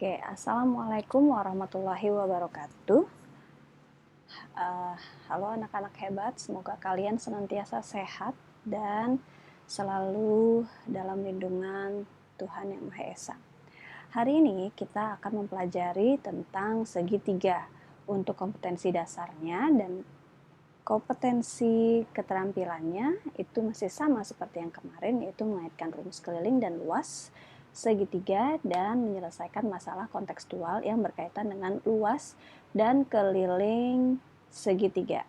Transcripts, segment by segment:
Oke, Assalamualaikum warahmatullahi wabarakatuh. Halo anak-anak hebat, semoga kalian senantiasa sehat dan selalu dalam lindungan Tuhan Yang Maha Esa. Hari ini kita akan mempelajari tentang segitiga untuk kompetensi dasarnya, dan kompetensi keterampilannya itu masih sama seperti yang kemarin, yaitu mengaitkan rumus keliling dan luas segitiga dan menyelesaikan masalah kontekstual yang berkaitan dengan luas dan keliling segitiga.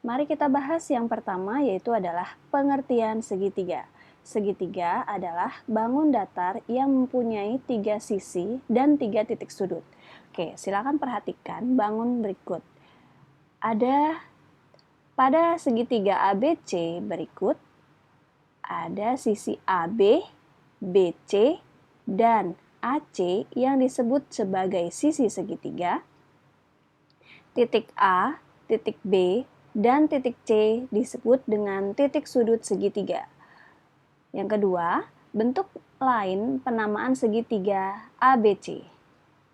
Mari kita bahas yang pertama, yaitu adalah pengertian segitiga. Segitiga adalah bangun datar yang mempunyai 3 sisi dan 3 titik sudut. Oke, silakan perhatikan bangun berikut. Pada segitiga ABC berikut, ada sisi AB, BC, dan AC yang disebut sebagai sisi segitiga. Titik A, titik B, dan titik C disebut dengan titik sudut segitiga. Yang kedua, bentuk lain penamaan segitiga ABC.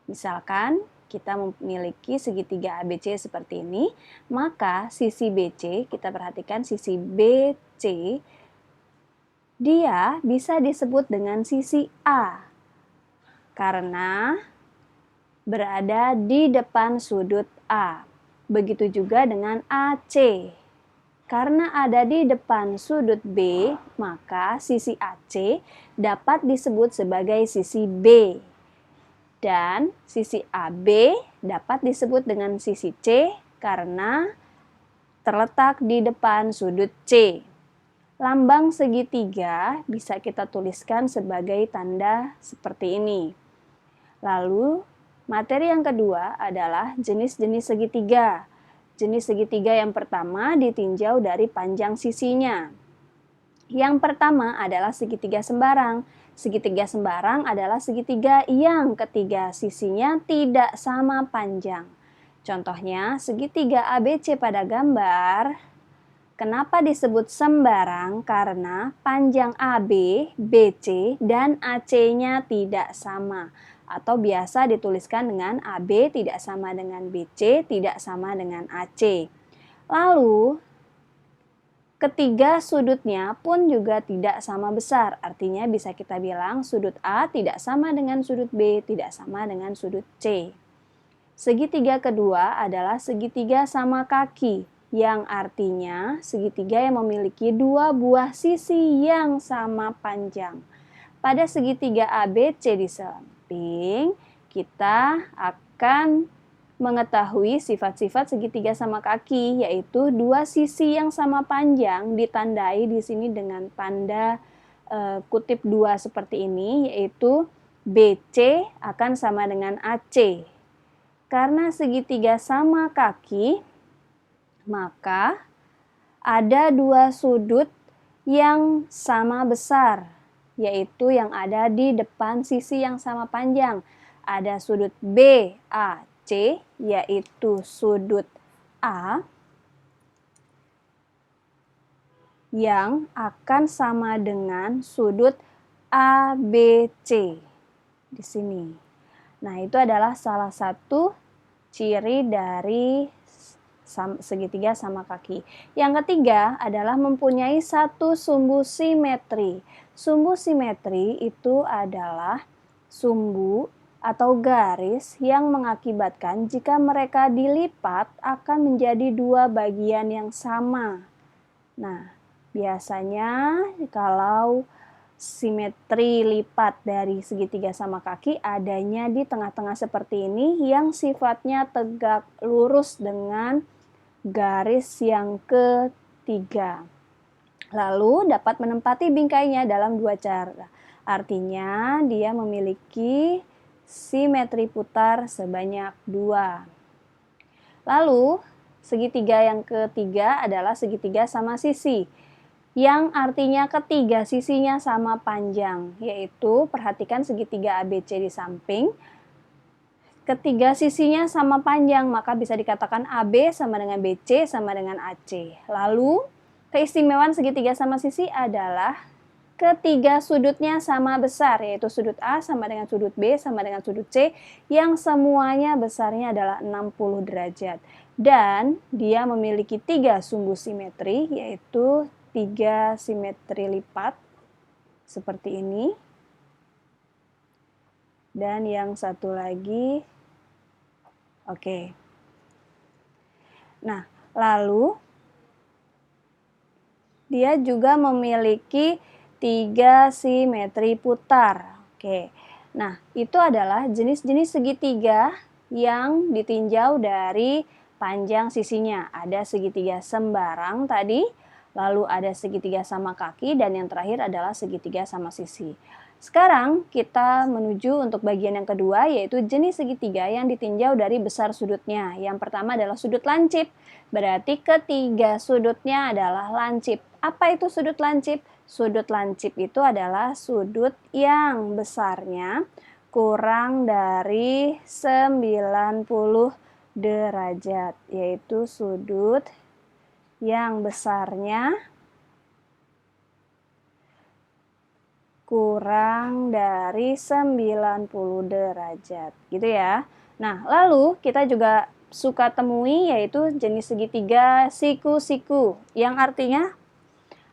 Misalkan kita memiliki segitiga ABC seperti ini, maka sisi BC, kita perhatikan sisi BC, dia bisa disebut dengan sisi A karena berada di depan sudut A. Begitu juga dengan AC. Karena ada di depan sudut B, maka sisi AC dapat disebut sebagai sisi B. Dan sisi AB dapat disebut dengan sisi C karena terletak di depan sudut C. Lambang segitiga bisa kita tuliskan sebagai tanda seperti ini. Lalu, materi yang kedua adalah jenis-jenis segitiga. Jenis segitiga yang pertama ditinjau dari panjang sisinya. Yang pertama adalah segitiga sembarang. Segitiga sembarang adalah segitiga yang ketiga sisinya tidak sama panjang. Contohnya, segitiga ABC pada gambar. Kenapa disebut sembarang? Karena panjang AB, BC, dan AC-nya tidak sama. Atau biasa dituliskan dengan AB tidak sama dengan BC, tidak sama dengan AC. Lalu, ketiga sudutnya pun juga tidak sama besar. Artinya bisa kita bilang sudut A tidak sama dengan sudut B, tidak sama dengan sudut C. Segitiga kedua adalah segitiga sama kaki, yang artinya segitiga yang memiliki 2 buah sisi yang sama panjang. Pada segitiga ABC di samping, kita akan mengetahui sifat-sifat segitiga sama kaki, yaitu 2 sisi yang sama panjang ditandai di sini dengan tanda kutip 2 seperti ini, yaitu BC akan sama dengan AC. Karena segitiga sama kaki, maka ada 2 sudut yang sama besar, yaitu yang ada di depan sisi yang sama panjang. Ada sudut BAC, yaitu sudut A, yang akan sama dengan sudut ABC di sini. Nah, itu adalah salah satu ciri dari segitiga sama kaki. Yang ketiga adalah mempunyai satu sumbu simetri. Sumbu simetri itu adalah sumbu atau garis yang mengakibatkan jika mereka dilipat akan menjadi 2 bagian yang sama. Nah, biasanya kalau simetri lipat dari segitiga sama kaki adanya di tengah-tengah seperti ini yang sifatnya tegak lurus dengan garis yang ketiga. Lalu dapat menempati bingkainya dalam 2 cara. Artinya dia memiliki simetri putar sebanyak 2. Lalu segitiga yang ketiga adalah segitiga sama sisi, yang artinya ketiga sisinya sama panjang, yaitu perhatikan segitiga ABC di samping. Ketiga sisinya sama panjang, maka bisa dikatakan AB sama dengan BC sama dengan AC. Lalu, keistimewaan segitiga sama sisi adalah ketiga sudutnya sama besar, yaitu sudut A sama dengan sudut B sama dengan sudut C, yang semuanya besarnya adalah 60 derajat. Dan dia memiliki 3 sumbu simetri, yaitu 3 simetri lipat, seperti ini. Dan yang satu lagi, oke. Nah, lalu dia juga memiliki 3 simetri putar. Oke. Nah, itu adalah jenis-jenis segitiga yang ditinjau dari panjang sisinya. Ada segitiga sembarang tadi, lalu ada segitiga sama kaki, dan yang terakhir adalah segitiga sama sisi. Sekarang kita menuju untuk bagian yang kedua, yaitu jenis segitiga yang ditinjau dari besar sudutnya. Yang pertama adalah sudut lancip, berarti ketiga sudutnya adalah lancip. Apa itu sudut lancip? Sudut lancip itu adalah sudut yang besarnya kurang dari 90 derajat, yaitu sudut yang besarnya kurang dari 90 derajat, gitu ya. Nah, lalu kita juga suka temui yaitu jenis segitiga siku-siku, yang artinya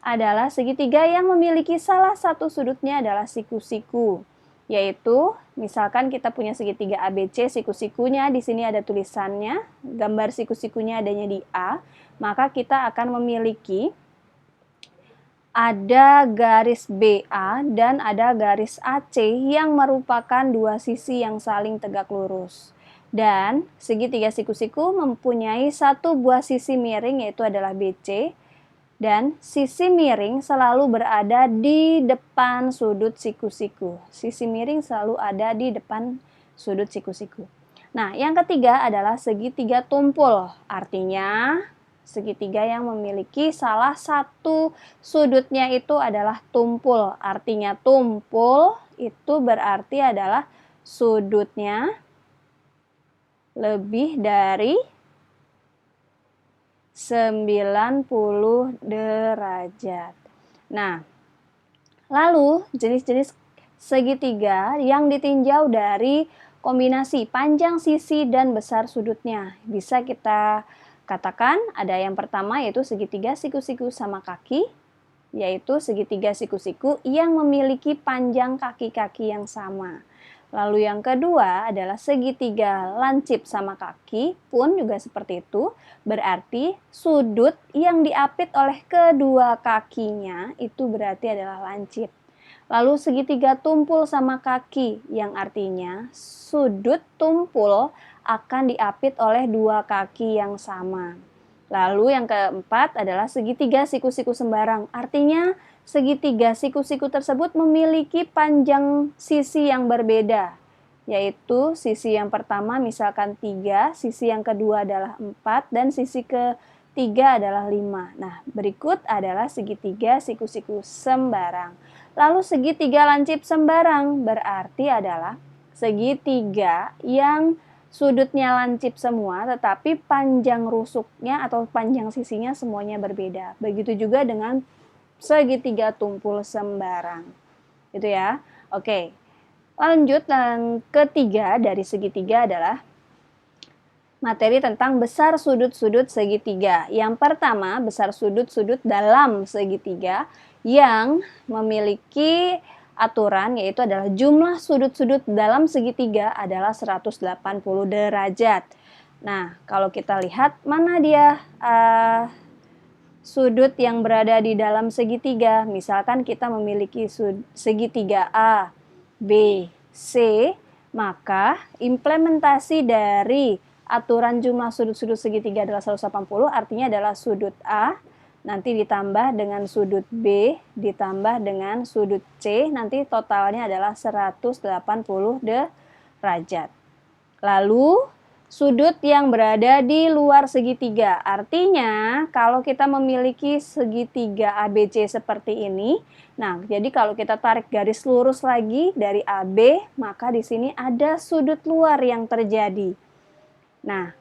adalah segitiga yang memiliki salah satu sudutnya adalah siku-siku. Yaitu, misalkan kita punya segitiga ABC, siku-sikunya di sini ada tulisannya, gambar siku-sikunya adanya di A, maka kita akan memiliki ada garis BA dan ada garis AC yang merupakan dua sisi yang saling tegak lurus. Dan segitiga siku-siku mempunyai satu buah sisi miring, yaitu adalah BC, dan sisi miring selalu berada di depan sudut siku-siku. Sisi miring selalu ada di depan sudut siku-siku. Nah, yang ketiga adalah segitiga tumpul. Artinya segitiga yang memiliki salah satu sudutnya itu adalah tumpul. Artinya tumpul itu berarti adalah sudutnya lebih dari 90 derajat. Nah, lalu jenis-jenis segitiga yang ditinjau dari kombinasi panjang sisi dan besar sudutnya. Bisa kita katakan ada yang pertama yaitu segitiga siku-siku sama kaki, yaitu segitiga siku-siku yang memiliki panjang kaki-kaki yang sama. Lalu yang kedua adalah segitiga lancip sama kaki, pun juga seperti itu, berarti sudut yang diapit oleh kedua kakinya itu berarti adalah lancip. Lalu segitiga tumpul sama kaki, yang artinya sudut tumpul akan diapit oleh dua kaki yang sama. Lalu yang keempat adalah segitiga siku-siku sembarang. Artinya segitiga siku-siku tersebut memiliki panjang sisi yang berbeda. Yaitu sisi yang pertama misalkan 3, sisi yang kedua adalah 4, dan sisi ketiga adalah 5. Nah, berikut adalah segitiga siku-siku sembarang. Lalu segitiga lancip sembarang berarti adalah segitiga yang sudutnya lancip semua, tetapi panjang rusuknya atau panjang sisinya semuanya berbeda. Begitu juga dengan segitiga tumpul sembarang. Itu ya. Oke. Lanjut, yang ketiga dari segitiga adalah materi tentang besar sudut-sudut segitiga. Yang pertama, besar sudut-sudut dalam segitiga yang memiliki aturan, yaitu adalah jumlah sudut-sudut dalam segitiga adalah 180 derajat. Nah, kalau kita lihat mana dia sudut yang berada di dalam segitiga. Misalkan kita memiliki segitiga A, B, C, maka implementasi dari aturan jumlah sudut-sudut segitiga adalah 180, artinya adalah sudut A nanti ditambah dengan sudut B ditambah dengan sudut C, nanti totalnya adalah 180 derajat. Lalu sudut yang berada di luar segitiga, artinya kalau kita memiliki segitiga ABC seperti ini, nah jadi kalau kita tarik garis lurus lagi dari AB, maka di sini ada sudut luar yang terjadi. Nah,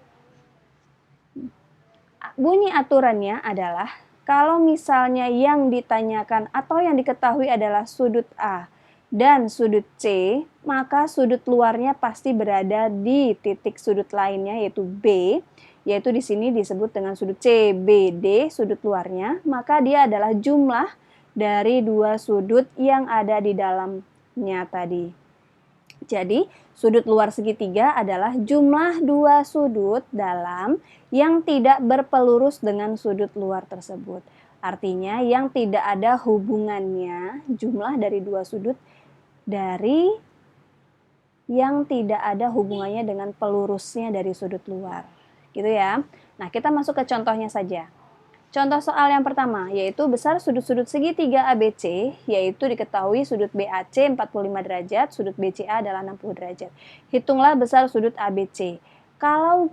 bunyi aturannya adalah Kalau misalnya yang ditanyakan atau yang diketahui adalah sudut A dan sudut C, maka sudut luarnya pasti berada di titik sudut lainnya yaitu B, yaitu di sini disebut dengan sudut CBD sudut luarnya, maka dia adalah jumlah dari dua sudut yang ada di dalamnya tadi. Jadi, sudut luar segitiga adalah jumlah dua sudut dalam yang tidak berpelurus dengan sudut luar tersebut. Artinya, yang tidak ada hubungannya jumlah dari dua sudut dari yang tidak ada hubungannya dengan pelurusnya dari sudut luar. Gitu ya. Nah, kita masuk ke contohnya saja. Contoh soal yang pertama, yaitu besar sudut-sudut segitiga ABC, yaitu diketahui sudut BAC 45 derajat, sudut BCA adalah 60 derajat. Hitunglah besar sudut ABC. Kalau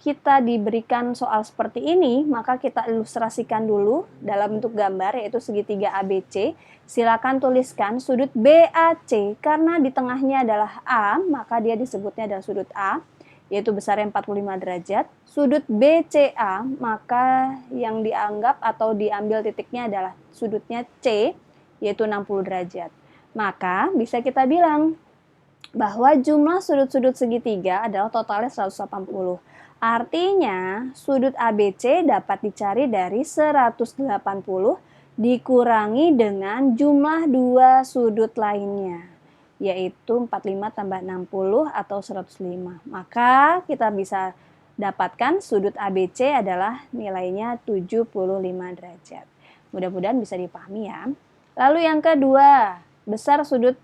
kita diberikan soal seperti ini, maka kita ilustrasikan dulu dalam bentuk gambar, yaitu segitiga ABC. Silakan tuliskan sudut BAC, karena di tengahnya adalah A, maka dia disebutnya adalah sudut A, yaitu besarnya 45 derajat. Sudut BCA, maka yang dianggap atau diambil titiknya adalah sudutnya C, yaitu 60 derajat. Maka bisa kita bilang bahwa jumlah sudut-sudut segitiga adalah totalnya 180. Artinya, sudut ABC dapat dicari dari 180 dikurangi dengan jumlah dua sudut lainnya, yaitu 45 tambah 60 atau 105. Maka kita bisa dapatkan sudut ABC adalah nilainya 75 derajat. Mudah-mudahan bisa dipahami ya. Lalu yang kedua, besar sudut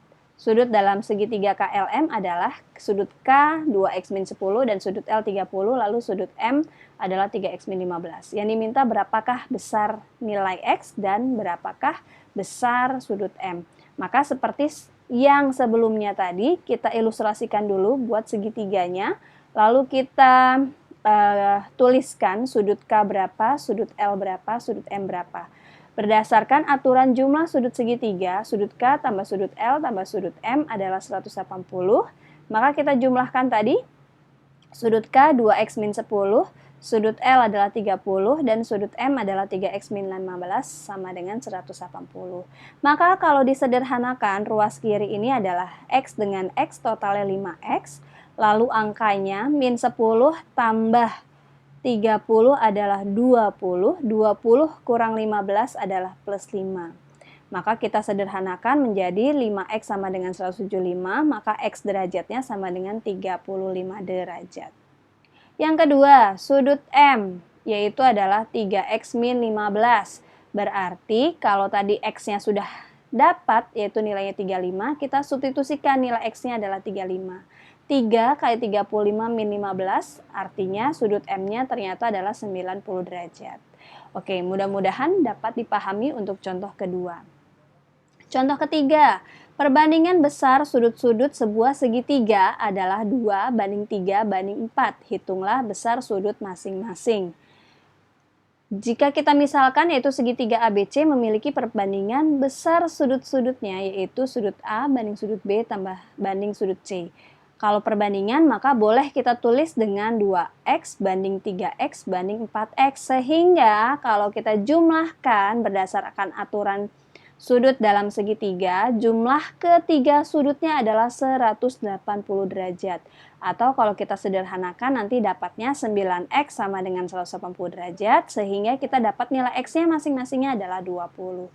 dalam segitiga KLM adalah sudut K 2x-10 dan sudut L 30, lalu sudut M adalah 3x-15. Yang diminta berapakah besar nilai X dan berapakah besar sudut M. Maka seperti yang sebelumnya tadi, kita ilustrasikan dulu buat segitiganya, lalu kita tuliskan sudut K berapa, sudut L berapa, sudut M berapa. Berdasarkan aturan jumlah sudut segitiga, sudut K tambah sudut L tambah sudut M adalah 180, maka kita jumlahkan tadi, sudut K 2x-10, sudut L adalah 30, dan sudut M adalah 3x-15 sama dengan 180. Maka kalau disederhanakan, ruas kiri ini adalah X dengan X totalnya 5X, lalu angkanya min 10 tambah 30 adalah 20, 20 kurang 15 adalah plus 5. Maka kita sederhanakan menjadi 5X sama dengan 175, maka X derajatnya sama dengan 35 derajat. Yang kedua, sudut M, yaitu adalah 3X min 15. Berarti kalau tadi X-nya sudah dapat, yaitu nilainya 35, kita substitusikan nilai X-nya adalah 35. 3 kali 35 min 15, artinya sudut M-nya ternyata adalah 90 derajat. Oke, mudah-mudahan dapat dipahami untuk contoh kedua. Contoh ketiga, perbandingan besar sudut-sudut sebuah segitiga adalah 2 banding 3 banding 4. Hitunglah besar sudut masing-masing. Jika kita misalkan yaitu segitiga ABC memiliki perbandingan besar sudut-sudutnya, yaitu sudut A banding sudut B tambah banding sudut C. Kalau perbandingan maka boleh kita tulis dengan 2X banding 3X banding 4X. Sehingga kalau kita jumlahkan berdasarkan aturan sudut dalam segitiga, jumlah ketiga sudutnya adalah 180 derajat. Atau kalau kita sederhanakan nanti dapatnya 9X sama dengan 180 derajat, sehingga kita dapat nilai X-nya masing-masingnya adalah 20.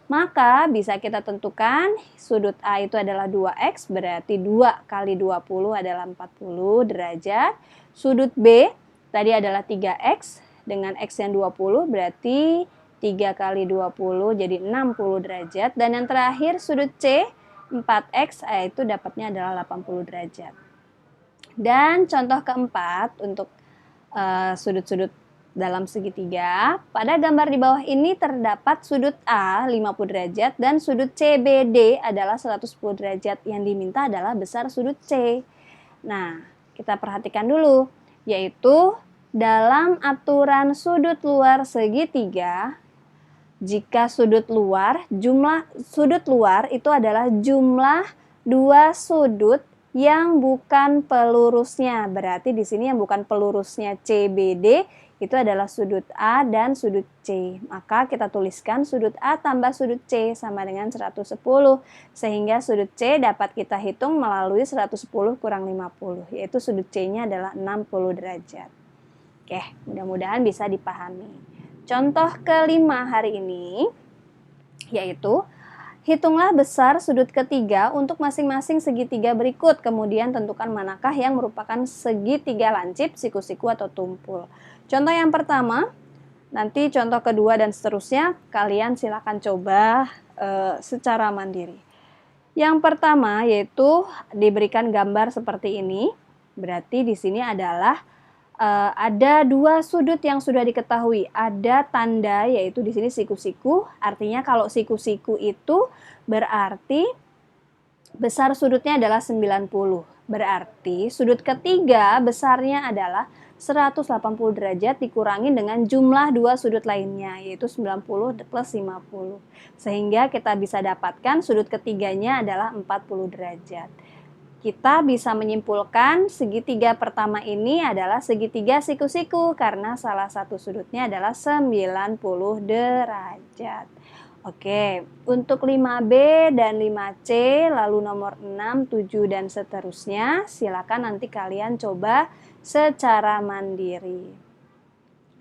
Maka bisa kita tentukan sudut A itu adalah 2X, berarti 2 kali 20 adalah 40 derajat. Sudut B tadi adalah 3X, dengan X yang 20 berarti 3 kali 20 jadi 60 derajat. Dan yang terakhir sudut C 4X, yaitu dapatnya adalah 80 derajat. Dan contoh keempat untuk sudut-sudut dalam segitiga, pada gambar di bawah ini terdapat sudut A 50 derajat dan sudut CBD adalah 110 derajat. Yang diminta adalah besar sudut C. Nah, kita perhatikan dulu, yaitu dalam aturan sudut luar segitiga, jika sudut luar, jumlah sudut luar itu adalah jumlah dua sudut yang bukan pelurusnya. Berarti di sini yang bukan pelurusnya CBD itu adalah sudut A dan sudut C. Maka kita tuliskan sudut A tambah sudut C sama dengan 110. Sehingga sudut C dapat kita hitung melalui 110 kurang 50. Yaitu sudut C-nya adalah 60 derajat. Oke, mudah-mudahan bisa dipahami. Contoh kelima hari ini yaitu hitunglah besar sudut ketiga untuk masing-masing segitiga berikut. Kemudian tentukan manakah yang merupakan segitiga lancip, siku-siku, atau tumpul. Contoh yang pertama, nanti contoh kedua dan seterusnya kalian silakan coba secara mandiri. Yang pertama yaitu diberikan gambar seperti ini. Berarti di sini adalah ada dua sudut yang sudah diketahui. Ada tanda yaitu di sini siku-siku. Artinya kalau siku-siku itu berarti besar sudutnya adalah 90. Berarti sudut ketiga besarnya adalah 180 derajat dikurangi dengan jumlah dua sudut lainnya yaitu 90 plus 50. Sehingga kita bisa dapatkan sudut ketiganya adalah 40 derajat. Kita bisa menyimpulkan segitiga pertama ini adalah segitiga siku-siku karena salah satu sudutnya adalah 90 derajat. Oke, untuk 5B dan 5C, lalu nomor 6, 7, dan seterusnya, silakan nanti kalian coba secara mandiri.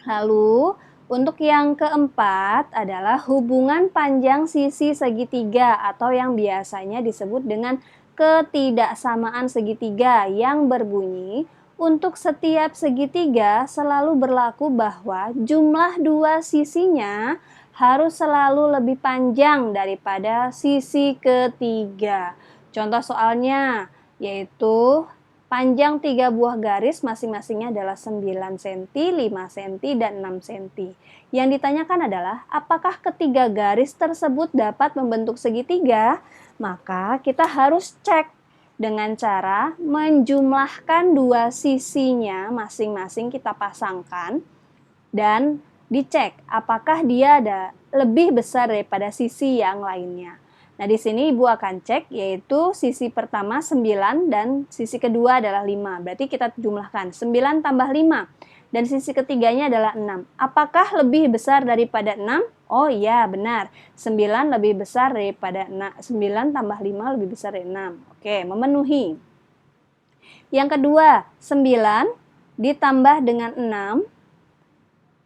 Lalu, untuk yang keempat adalah hubungan panjang sisi segitiga atau yang biasanya disebut dengan ketidaksamaan segitiga yang berbunyi untuk setiap segitiga selalu berlaku bahwa jumlah dua sisinya harus selalu lebih panjang daripada sisi ketiga. Contoh soalnya yaitu panjang 3 buah garis masing-masingnya adalah 9 cm, 5 cm, dan 6 cm. Yang ditanyakan adalah apakah ketiga garis tersebut dapat membentuk segitiga? Maka kita harus cek dengan cara menjumlahkan dua sisinya masing-masing kita pasangkan dan dicek apakah dia ada lebih besar daripada sisi yang lainnya. Nah, di sini Ibu akan cek yaitu sisi pertama 9 dan sisi kedua adalah 5. Berarti kita jumlahkan 9 tambah 5 dan sisi ketiganya adalah 6. Apakah lebih besar daripada 6? Oh iya, benar. 9 lebih besar daripada 6. 9 tambah 5 lebih besar dari 6. Oke, memenuhi. Yang kedua, 9 ditambah dengan 6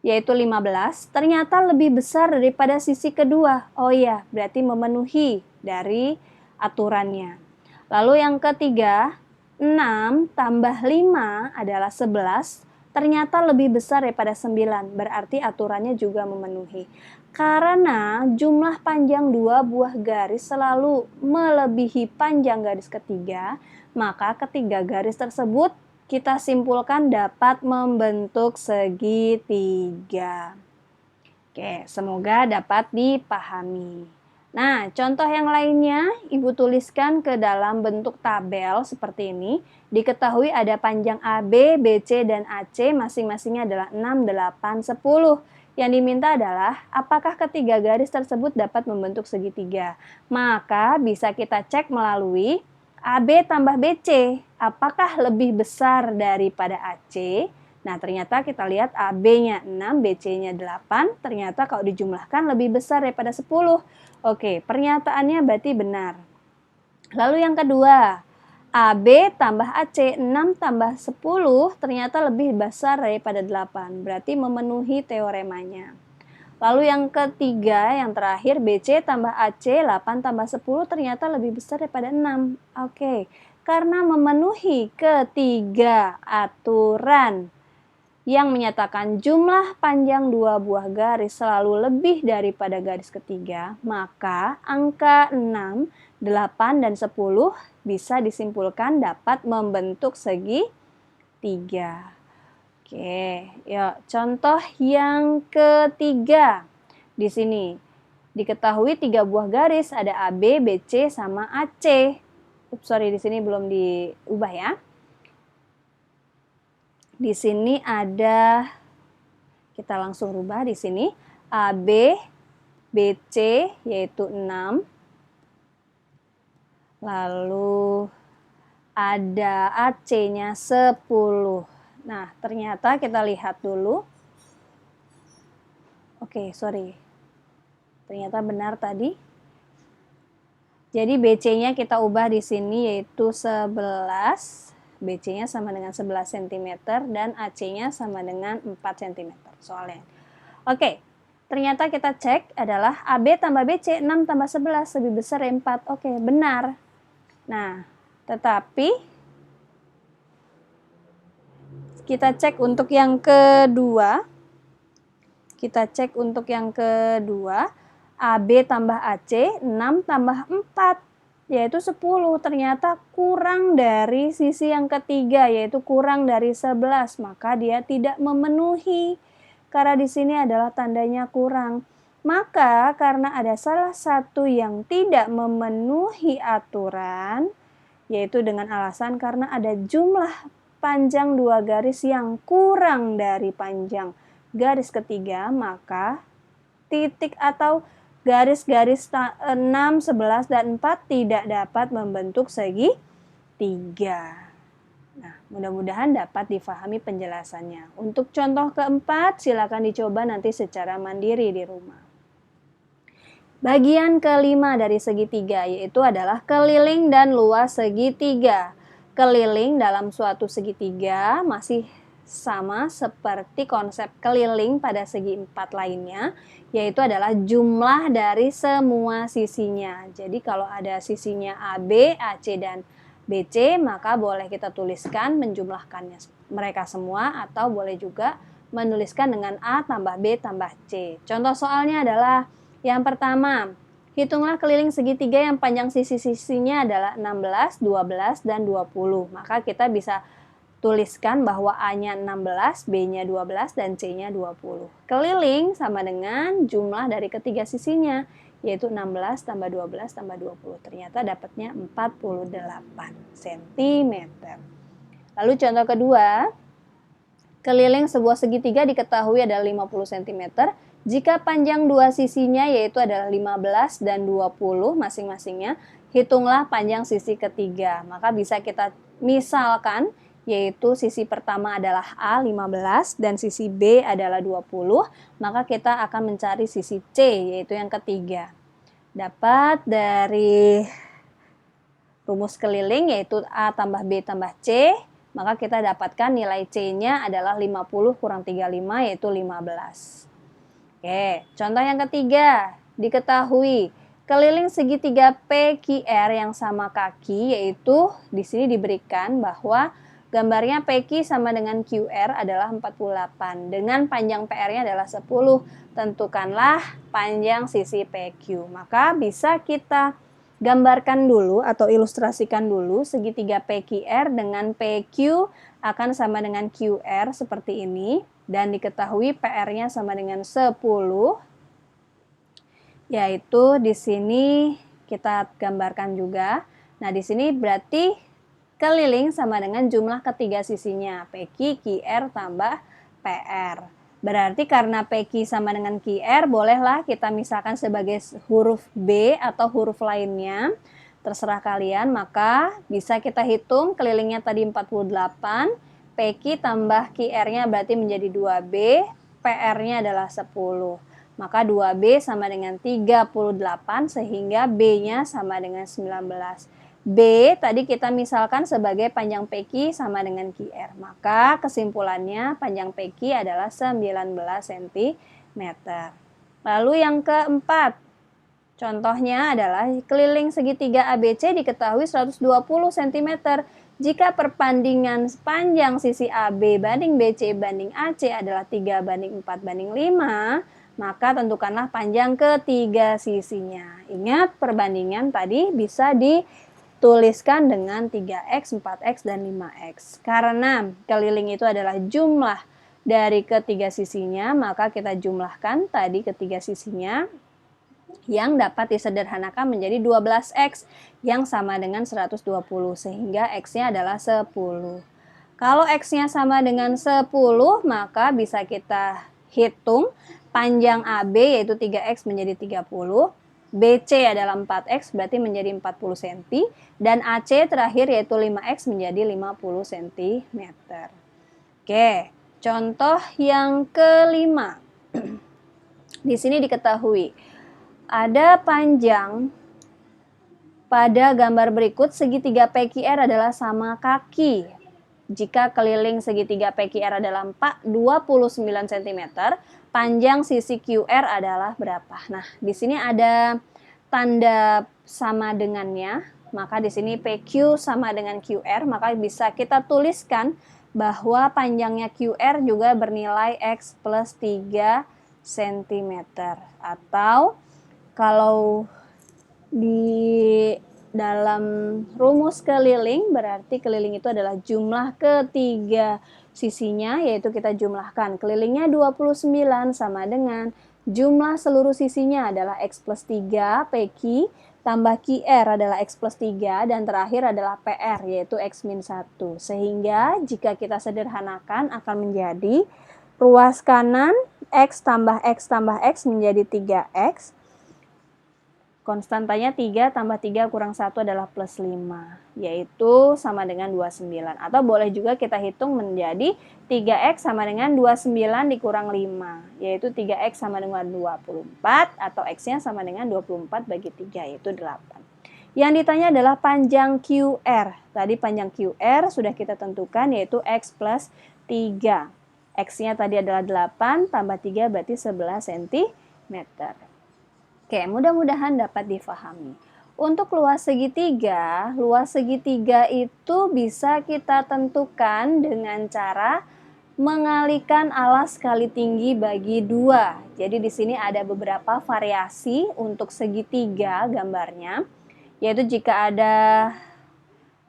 yaitu 15, ternyata lebih besar daripada sisi kedua. Oh iya, berarti memenuhi dari aturannya. Lalu yang ketiga, 6 tambah 5 adalah 11, ternyata lebih besar daripada 9, berarti aturannya juga memenuhi. Karena jumlah panjang dua buah garis selalu melebihi panjang garis ketiga, maka ketiga garis tersebut kita simpulkan dapat membentuk segitiga. Oke, semoga dapat dipahami. Nah, contoh yang lainnya Ibu tuliskan ke dalam bentuk tabel seperti ini. Diketahui ada panjang AB, BC, dan AC masing-masingnya adalah 6, 8, 10. Yang diminta adalah apakah ketiga garis tersebut dapat membentuk segitiga. Maka bisa kita cek melalui AB tambah BC, apakah lebih besar daripada AC? Nah, ternyata kita lihat AB-nya 6, BC-nya 8, ternyata kalau dijumlahkan lebih besar daripada 10. Oke, pernyataannya berarti benar. Lalu yang kedua, AB tambah AC, 6 tambah 10, ternyata lebih besar daripada 8, berarti memenuhi teoremanya. Lalu yang ketiga, yang terakhir, BC tambah AC, 8 tambah 10, ternyata lebih besar daripada 6. Oke, karena memenuhi ketiga aturan yang menyatakan jumlah panjang dua buah garis selalu lebih daripada garis ketiga, maka angka 6, 8, dan 10 bisa disimpulkan dapat membentuk segitiga. Oke, yuk contoh yang ketiga. Di sini diketahui 3 buah garis ada AB, BC, sama AC. Di sini belum diubah ya. Di sini ada, kita langsung rubah di sini AB, BC yaitu 6. Lalu ada AC-nya 10. Nah, ternyata kita lihat dulu. Oke, sorry. Ternyata benar tadi. Jadi BC-nya kita ubah di sini yaitu 11. BC-nya sama dengan 11 cm dan AC-nya sama dengan 4 cm soalnya. Oke, ternyata kita cek adalah AB tambah BC 6 tambah 11 lebih besar dari 4. Oke, benar. Nah, tetapi kita cek untuk yang kedua. AB tambah AC 6 tambah 4 yaitu 10. Ternyata kurang dari sisi yang ketiga yaitu kurang dari 11, maka dia tidak memenuhi. Karena di sini adalah tandanya kurang. Maka karena ada salah satu yang tidak memenuhi aturan, yaitu dengan alasan karena ada jumlah panjang dua garis yang kurang dari panjang garis ketiga, maka titik atau garis-garis 6, 11, dan 4 tidak dapat membentuk segitiga. Nah, mudah-mudahan dapat difahami penjelasannya. Untuk contoh keempat, silakan dicoba nanti secara mandiri di rumah. Bagian kelima dari segitiga yaitu adalah keliling dan luas segitiga. Keliling dalam suatu segitiga masih sama seperti konsep keliling pada segi 4 lainnya, yaitu adalah jumlah dari semua sisinya. Jadi kalau ada sisinya AB, AC, dan BC, maka boleh kita tuliskan menjumlahkannya mereka semua, atau boleh juga menuliskan dengan A tambah B tambah C. Contoh soalnya adalah yang pertama, hitunglah keliling segitiga yang panjang sisi-sisinya adalah 16, 12, dan 20. Maka kita bisa tuliskan bahwa A-nya 16, B-nya 12, dan C-nya 20. Keliling sama dengan jumlah dari ketiga sisinya, yaitu 16 tambah 12 tambah 20. Ternyata dapatnya 48 cm. Lalu contoh kedua, keliling sebuah segitiga diketahui adalah 50 cm. Jika panjang dua sisinya yaitu adalah 15 dan 20 masing-masingnya, hitunglah panjang sisi ketiga. Maka bisa kita misalkan, yaitu sisi pertama adalah A 15 dan sisi B adalah 20, maka kita akan mencari sisi C yaitu yang ketiga. Dapat dari rumus keliling yaitu A tambah B tambah C, maka kita dapatkan nilai C-nya adalah 50 kurang 35 yaitu 15. Oke, contoh yang ketiga, diketahui keliling segitiga PQR yang sama kaki, yaitu di sini diberikan bahwa gambarnya PQ sama dengan QR adalah 48 dengan panjang PR-nya adalah 10. Tentukanlah panjang sisi PQ. Maka bisa kita gambarkan dulu atau ilustrasikan dulu segitiga PQR dengan PQ akan sama dengan QR seperti ini. Dan diketahui PR-nya sama dengan 10, yaitu di sini kita gambarkan juga. Nah, di sini berarti keliling sama dengan jumlah ketiga sisinya, PQ, QR tambah PR. Berarti karena PQ sama dengan QR, bolehlah kita misalkan sebagai huruf B atau huruf lainnya, terserah kalian. Maka bisa kita hitung kelilingnya tadi 48, PQ tambah QR-nya berarti menjadi 2B, PR-nya adalah 10. Maka 2B sama dengan 38 sehingga B-nya sama dengan 19. B tadi kita misalkan sebagai panjang PQ sama dengan QR. Maka kesimpulannya panjang PQ adalah 19 cm. Lalu yang keempat, contohnya adalah keliling segitiga ABC diketahui 120 cm. Jika perbandingan panjang sisi AB banding BC banding AC adalah 3 banding 4 banding 5, maka tentukanlah panjang ketiga sisinya. Ingat, perbandingan tadi bisa dituliskan dengan 3x, 4x, dan 5x. Karena keliling itu adalah jumlah dari ketiga sisinya, maka kita jumlahkan tadi ketiga sisinya, yang dapat disederhanakan menjadi 12x yang sama dengan 120 sehingga x-nya adalah 10. Kalau x-nya sama dengan 10, maka bisa kita hitung panjang AB yaitu 3x menjadi 30, BC adalah 4X berarti menjadi 40 cm, dan AC terakhir yaitu 5X menjadi 50 cm. Oke, contoh yang kelima. Di sini diketahui ada panjang pada gambar berikut segitiga PQR adalah sama kaki. Jika keliling segitiga PQR adalah 29 cm, panjang sisi QR adalah berapa? Nah, di sini ada tanda sama dengannya, maka di sini PQ sama dengan QR, maka bisa kita tuliskan bahwa panjangnya QR juga bernilai X plus 3 cm. Atau kalau di dalam rumus keliling, berarti keliling itu adalah jumlah ketiga sisinya, yaitu kita jumlahkan. Kelilingnya 29 sama dengan jumlah seluruh sisinya adalah X plus 3 PQ tambah QR adalah X plus 3, dan terakhir adalah PR yaitu X min 1. Sehingga jika kita sederhanakan akan menjadi ruas kanan X tambah X tambah X menjadi 3X. Konstantanya 3 tambah 3 kurang 1 adalah plus 5, yaitu sama dengan 29. Atau boleh juga kita hitung menjadi 3X sama dengan 29 dikurang 5, yaitu 3X sama dengan 24, atau X-nya sama dengan 24 bagi 3, yaitu 8. Yang ditanya adalah panjang QR. Tadi panjang QR sudah kita tentukan, yaitu X plus 3. X-nya tadi adalah 8, tambah 3 berarti 11 cm. Oke, mudah-mudahan dapat difahami. Untuk luas segitiga itu bisa kita tentukan dengan cara mengalikan alas kali tinggi bagi 2. Jadi di sini ada beberapa variasi untuk segitiga gambarnya, yaitu jika ada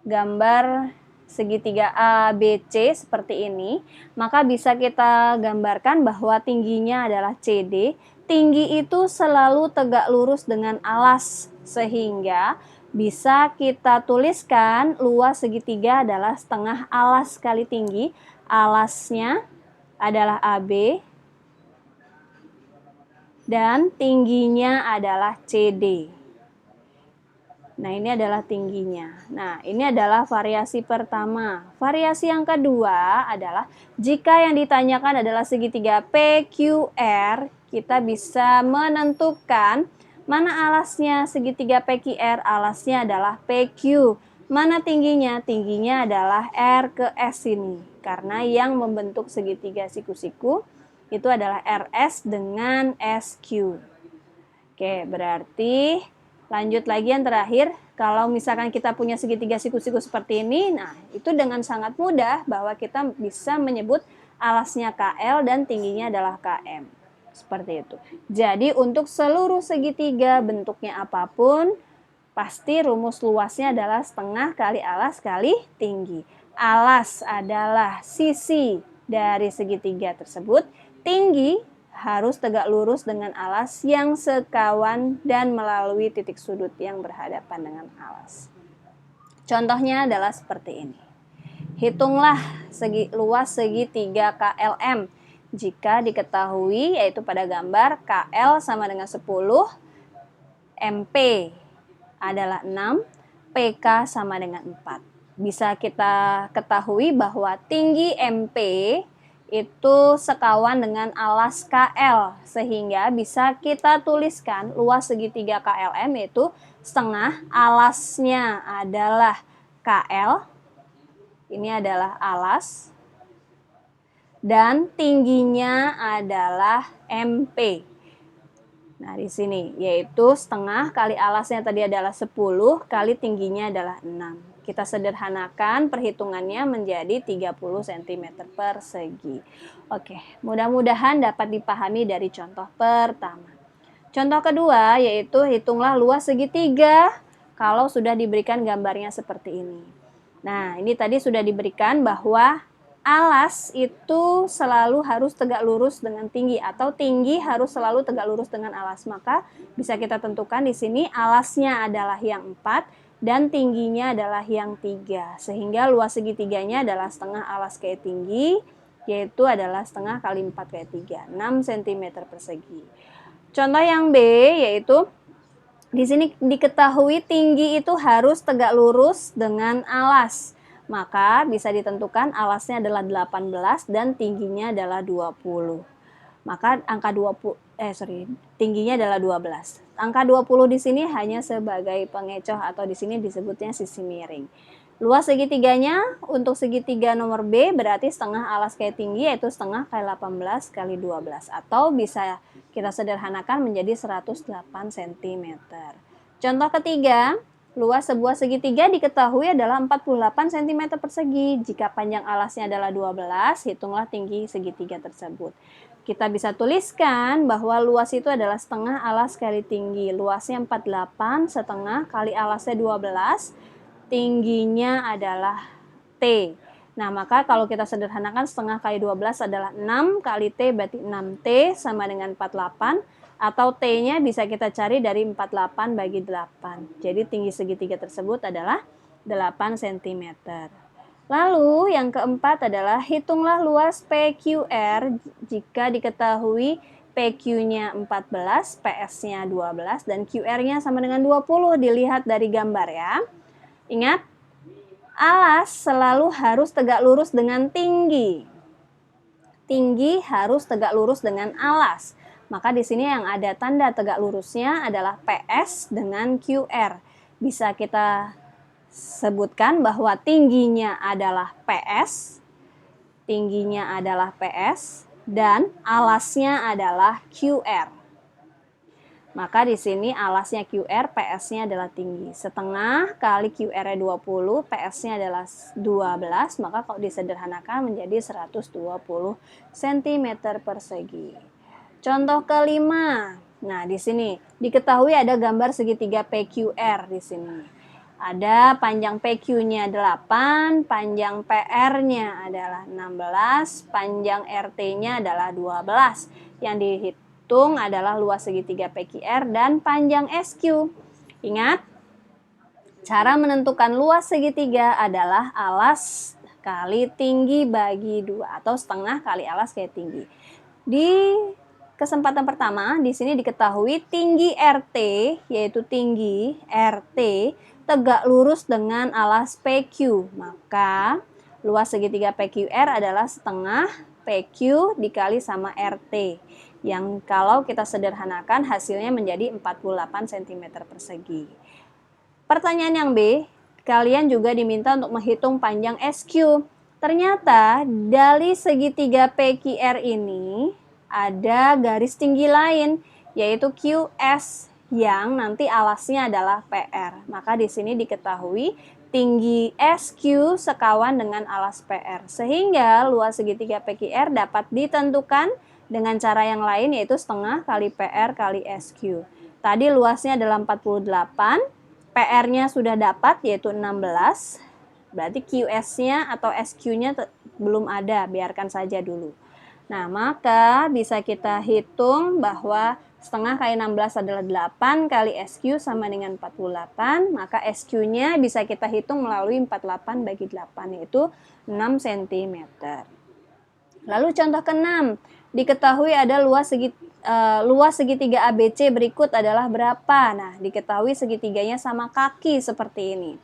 gambar segitiga ABC seperti ini, maka bisa kita gambarkan bahwa tingginya adalah CD. Tinggi itu selalu tegak lurus dengan alas, sehingga bisa kita tuliskan luas segitiga adalah setengah alas kali tinggi. Alasnya adalah AB dan tingginya adalah CD. Nah, ini adalah tingginya. Nah, ini adalah variasi pertama. Variasi yang kedua adalah jika yang ditanyakan adalah segitiga PQR, kita bisa menentukan mana alasnya segitiga PQR, alasnya adalah PQ. Mana tingginya? Tingginya adalah R ke S ini. Karena yang membentuk segitiga siku-siku itu adalah RS dengan SQ. Oke, berarti lanjut lagi yang terakhir, kalau misalkan kita punya segitiga siku-siku seperti ini, nah itu dengan sangat mudah bahwa kita bisa menyebut alasnya KL dan tingginya adalah KM. Seperti itu. Jadi untuk seluruh segitiga bentuknya apapun, pasti rumus luasnya adalah setengah kali alas kali tinggi. Alas adalah sisi dari segitiga tersebut, tinggi harus tegak lurus dengan alas yang sekawan dan melalui titik sudut yang berhadapan dengan alas. Contohnya adalah seperti ini. Hitunglah luas segitiga KLM. Jika diketahui yaitu pada gambar KL sama dengan 10, MP adalah 6, PK sama dengan 4. Bisa kita ketahui bahwa tinggi MP itu sekawan dengan alas KL, sehingga bisa kita tuliskan luas segitiga KLM yaitu setengah alasnya adalah KL, ini adalah alas, dan tingginya adalah MP. Nah, di sini yaitu setengah kali alasnya tadi adalah 10 kali tingginya adalah 6. Kita sederhanakan perhitungannya menjadi 30 cm persegi. Oke, mudah-mudahan dapat dipahami dari contoh pertama. Contoh kedua yaitu hitunglah luas segitiga kalau sudah diberikan gambarnya seperti ini. Nah, ini tadi sudah diberikan bahwa alas itu selalu harus tegak lurus dengan tinggi, atau tinggi harus selalu tegak lurus dengan alas. Maka bisa kita tentukan di sini alasnya adalah yang 4 dan tingginya adalah yang 3. Sehingga luas segitiganya adalah setengah alas kali tinggi, yaitu adalah setengah kali 4 kali 3, 6 cm persegi. Contoh yang B yaitu Di sini diketahui tinggi itu harus tegak lurus dengan alas. Maka bisa ditentukan alasnya adalah 18 dan tingginya adalah 20. Maka angka tingginya adalah 12. Angka 20 di sini hanya sebagai pengecoh atau di sini disebutnya sisi miring. Luas segitiganya untuk segitiga nomor B berarti setengah alas kali tinggi yaitu setengah kali 18 kali 12 atau bisa kita sederhanakan menjadi 108 cm. Contoh ketiga, luas sebuah segitiga diketahui adalah 48 cm persegi. Jika panjang alasnya adalah 12, hitunglah tinggi segitiga tersebut. Kita bisa tuliskan bahwa luas itu adalah setengah alas kali tinggi. Luasnya 48, setengah kali alasnya 12, tingginya adalah T. Nah, maka kalau kita sederhanakan setengah kali 12 adalah 6 kali T berarti 6T sama dengan 48 atau T-nya bisa kita cari dari 48 bagi 8. Jadi tinggi segitiga tersebut adalah 8 cm. Lalu yang keempat adalah hitunglah luas PQR jika diketahui PQ-nya 14, PS-nya 12 dan QR-nya sama dengan 20 dilihat dari gambar ya. Ingat, alas selalu harus tegak lurus dengan tinggi. Tinggi harus tegak lurus dengan alas. Maka di sini yang ada tanda tegak lurusnya adalah PS dengan QR. Bisa kita sebutkan bahwa tingginya adalah PS, dan alasnya adalah QR. Maka di sini alasnya QR, PS-nya adalah tinggi. Setengah kali QR-nya 20, PS-nya adalah 12, maka kalau disederhanakan menjadi 120 cm persegi. Contoh kelima. Nah, di sini diketahui ada gambar segitiga PQR di sini. Ada panjang PQ-nya 8, panjang PR-nya adalah 16, panjang RT-nya adalah 12. Yang dihitung adalah luas segitiga PQR dan panjang SQ. Ingat, cara menentukan luas segitiga adalah alas kali tinggi bagi 2 atau setengah kali alas kali tinggi. Di kesempatan pertama, di sini diketahui tinggi RT, yaitu tinggi RT, tegak lurus dengan alas PQ. Maka luas segitiga PQR adalah setengah PQ dikali sama RT. Yang kalau kita sederhanakan hasilnya menjadi 48 cm persegi. Pertanyaan yang B, kalian juga diminta untuk menghitung panjang SQ. Ternyata dari segitiga PQR ini ada garis tinggi lain, yaitu QS yang nanti alasnya adalah PR. Maka di sini diketahui tinggi SQ sekawan dengan alas PR. Sehingga luas segitiga PQR dapat ditentukan dengan cara yang lain, yaitu setengah kali PR kali SQ. Tadi luasnya adalah 48, PR-nya sudah dapat yaitu 16, berarti QS-nya atau SQ-nya belum ada, biarkan saja dulu. Nah, maka bisa kita hitung bahwa setengah kali 16 adalah 8 kali SQ sama dengan 48, maka SQ-nya bisa kita hitung melalui 48 bagi 8, yaitu 6 cm. Lalu contoh ke-6, diketahui ada luas segitiga ABC berikut adalah berapa? Nah, diketahui segitiganya sama kaki seperti ini.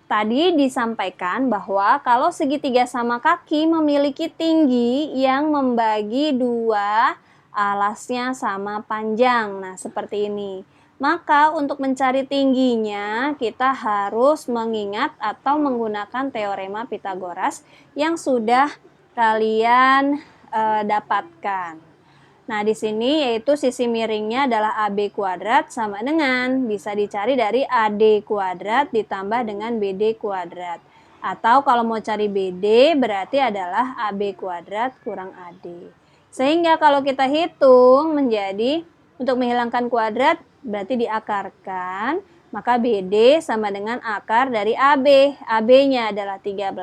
Tadi disampaikan bahwa kalau segitiga sama kaki memiliki tinggi yang membagi 2, alasnya sama panjang. Nah, seperti ini. Maka untuk mencari tingginya kita harus mengingat atau menggunakan teorema Pitagoras yang sudah kalian dapatkan. Nah, di sini yaitu sisi miringnya adalah AB kuadrat sama dengan bisa dicari dari AD kuadrat ditambah dengan BD kuadrat. Atau kalau mau cari BD berarti adalah AB kuadrat kurang AD. Sehingga kalau kita hitung menjadi untuk menghilangkan kuadrat berarti diakarkan, maka BD sama dengan akar dari AB. AB-nya adalah 13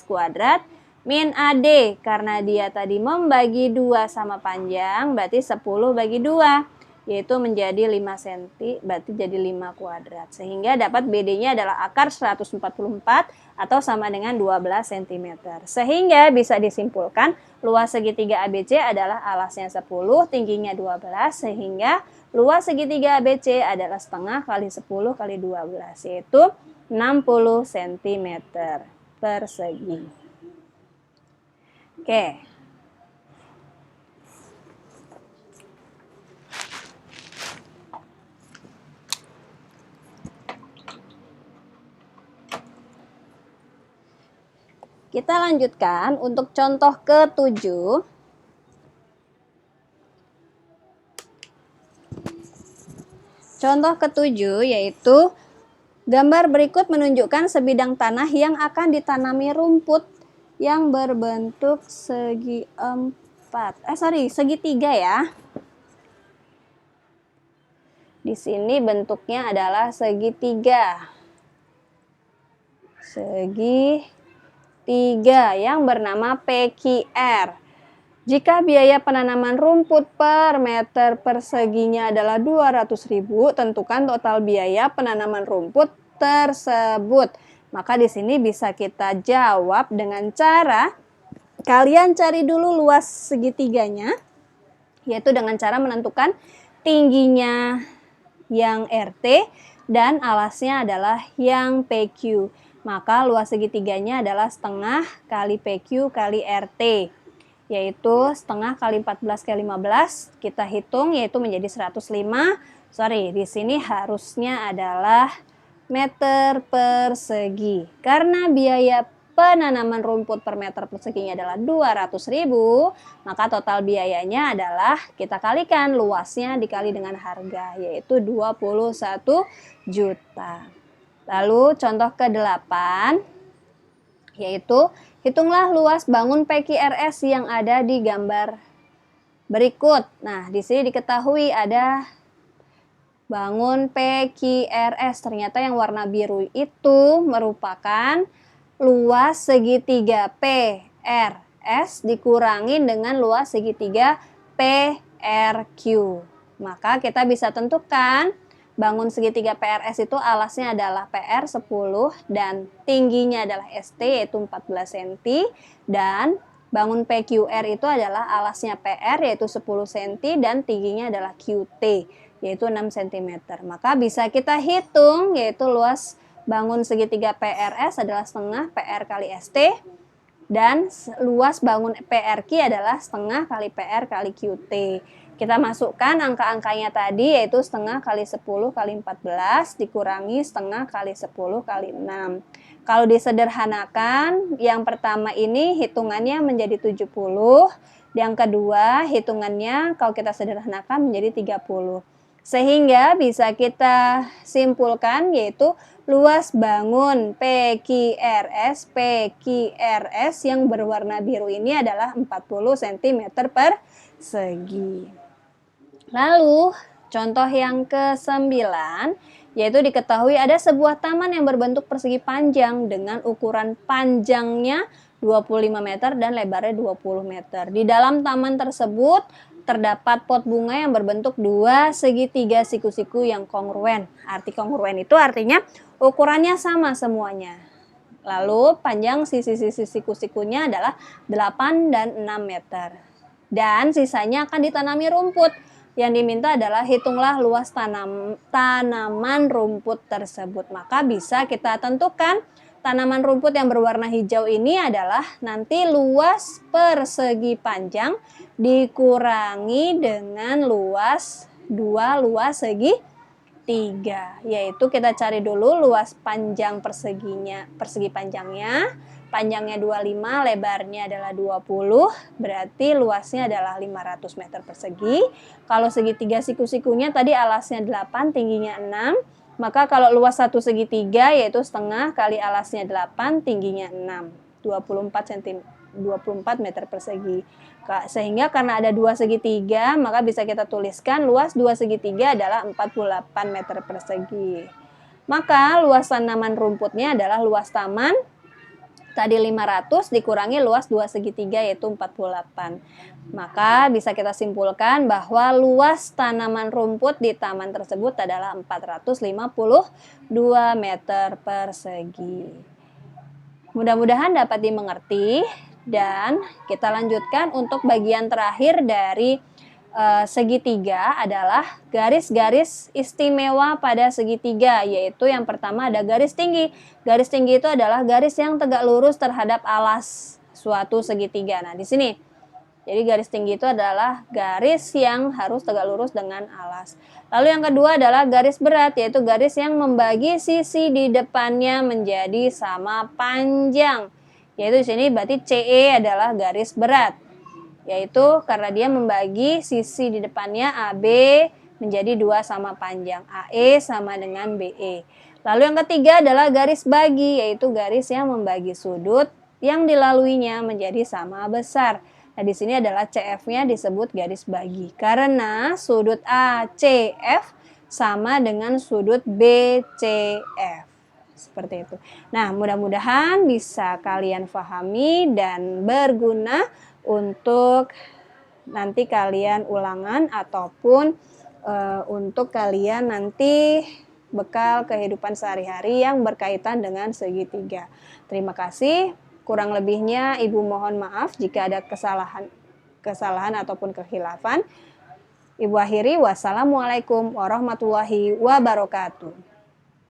kuadrat min AD, karena dia tadi membagi 2 sama panjang, berarti 10 bagi 2, yaitu menjadi 5 cm, berarti jadi 5 kuadrat. Sehingga dapat BD-nya adalah akar 144 atau sama dengan 12 cm. Sehingga bisa disimpulkan luas segitiga ABC adalah alasnya 10, tingginya 12, sehingga luas segitiga ABC adalah setengah kali 10 kali 12, yaitu 60 cm persegi. Oke. Kita lanjutkan untuk contoh ke-7. Contoh ke-7 yaitu gambar berikut menunjukkan sebidang tanah yang akan ditanami rumput yang berbentuk segitiga ya. Di sini bentuknya adalah segitiga. Segitiga yang bernama PQR. Jika biaya penanaman rumput per meter perseginya adalah 200.000, tentukan total biaya penanaman rumput tersebut. Maka di sini bisa kita jawab dengan cara kalian cari dulu luas segitiganya, yaitu dengan cara menentukan tingginya yang RT dan alasnya adalah yang PQ. Maka luas segitiganya adalah setengah kali PQ kali RT, yaitu setengah kali 14 kali 15, kita hitung yaitu menjadi 105. Di sini harusnya adalah meter persegi. Karena biaya penanaman rumput per meter perseginya adalah 200.000, maka total biayanya adalah kita kalikan luasnya dikali dengan harga, yaitu 21 juta. Lalu contoh ke-8 yaitu hitunglah luas bangun PQRS yang ada di gambar berikut. Nah, di sini diketahui ada bangun PQRS. Ternyata yang warna biru itu merupakan luas segitiga PRS dikurangi dengan luas segitiga PRQ. Maka kita bisa tentukan bangun segitiga PRS itu alasnya adalah PR 10 dan tingginya adalah ST yaitu 14 cm, dan bangun PQR itu adalah alasnya PR yaitu 10 cm dan tingginya adalah QT yaitu 6 cm. Maka bisa kita hitung yaitu luas bangun segitiga PRS adalah setengah PR kali ST dan luas bangun PRQ adalah setengah kali PR kali QT. Kita masukkan angka-angkanya tadi yaitu setengah kali 10 kali 14 dikurangi setengah kali 10 kali 6. Kalau disederhanakan, yang pertama ini hitungannya menjadi 70. Yang kedua hitungannya kalau kita sederhanakan menjadi 30. Sehingga bisa kita simpulkan yaitu luas bangun PQRS yang berwarna biru ini adalah 40 cm persegi. Lalu contoh yang ke-9 yaitu diketahui ada sebuah taman yang berbentuk persegi panjang dengan ukuran panjangnya 25 meter dan lebarnya 20 meter. Di dalam taman tersebut terdapat pot bunga yang berbentuk dua segitiga siku-siku yang kongruen. Arti kongruen itu artinya ukurannya sama semuanya. Lalu panjang sisi-sisi siku-sikunya adalah 8 dan 6 meter. Dan sisanya akan ditanami rumput. Yang diminta adalah hitunglah luas tanaman rumput tersebut. Maka bisa kita tentukan tanaman rumput yang berwarna hijau ini adalah nanti luas persegi panjang dikurangi dengan luas segi 3. Yaitu kita cari dulu luas panjang persegi panjangnya. Panjangnya 25, lebarnya adalah 20, berarti luasnya adalah 500 meter persegi. Kalau segitiga siku-sikunya tadi alasnya 8, tingginya 6, maka kalau luas satu segitiga yaitu setengah kali alasnya 8, tingginya 6, 24 meter persegi. Sehingga karena ada dua segitiga, maka bisa kita tuliskan luas dua segitiga adalah 48 meter persegi. Maka luas tanaman rumputnya adalah luas taman tadi 500 dikurangi luas 2 segitiga yaitu 48. Maka bisa kita simpulkan bahwa luas tanaman rumput di taman tersebut adalah 452 meter persegi. Mudah-mudahan dapat dimengerti dan kita lanjutkan untuk bagian terakhir dari segitiga adalah garis-garis istimewa pada segitiga, yaitu yang pertama ada garis tinggi. Garis tinggi itu adalah garis yang tegak lurus terhadap alas suatu segitiga. Nah, di sini. Jadi garis tinggi itu adalah garis yang harus tegak lurus dengan alas. Lalu yang kedua adalah garis berat, yaitu garis yang membagi sisi di depannya menjadi sama panjang. Yaitu di sini berarti CE adalah garis berat. Yaitu karena dia membagi sisi di depannya AB menjadi 2 sama panjang. AE sama dengan BE. Lalu yang ketiga adalah garis bagi, yaitu garis yang membagi sudut yang dilaluinya menjadi sama besar. Nah, di sini adalah CF-nya disebut garis bagi karena sudut ACF sama dengan sudut BCF. Seperti itu. Nah, mudah-mudahan bisa kalian pahami dan berguna untuk nanti kalian ulangan ataupun untuk kalian nanti bekal kehidupan sehari-hari yang berkaitan dengan segitiga. Terima kasih. Kurang lebihnya Ibu mohon maaf jika ada kesalahan ataupun kekhilafan. Ibu akhiri, wassalamualaikum warahmatullahi wabarakatuh.